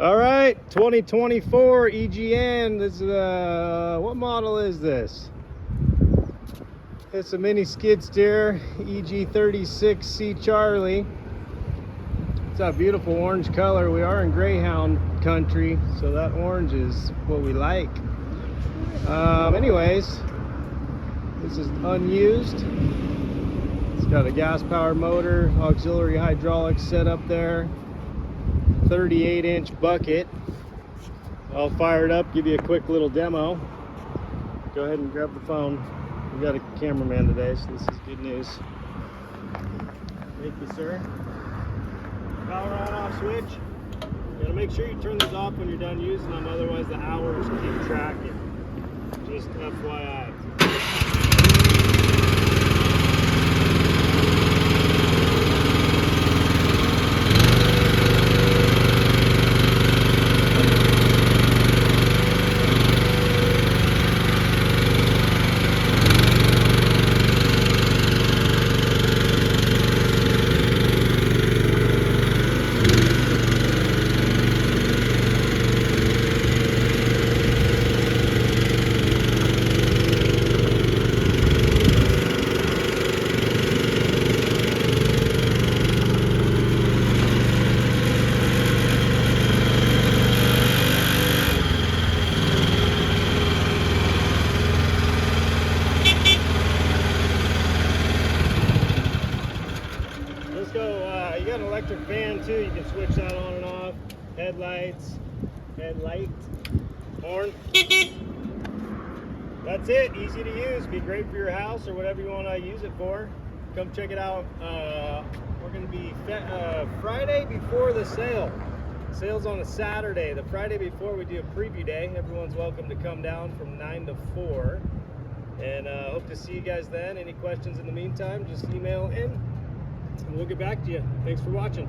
All right, 2024 EGN. This is what model is this? It's a mini skid steer, EG36C Charlie. It's a beautiful orange color. We are in Greyhound country, so that orange is what we like. Anyways, this is unused. It's got a gas powered motor, auxiliary hydraulics set up there, 38-inch bucket. I'll fire it up, give you a quick little demo. Go ahead and grab the phone. We got a cameraman today, so this is good news. Thank you, sir. Power on off switch. You gotta make sure you turn these off when you're done using them, otherwise the hours keep tracking. Just FYI. Let's go, you got an electric fan too, you can switch that on and off. Headlights, headlight, horn. That's it, easy to use, be great for your house or whatever you want to use it for. Come check it out. We're going to be Friday before the sale. Sale's on a Saturday. The Friday before we do a preview day. Everyone's welcome to come down from 9 to 4. And hope to see you guys then. Any questions in the meantime, just email in and we'll get back to you. Thanks for watching.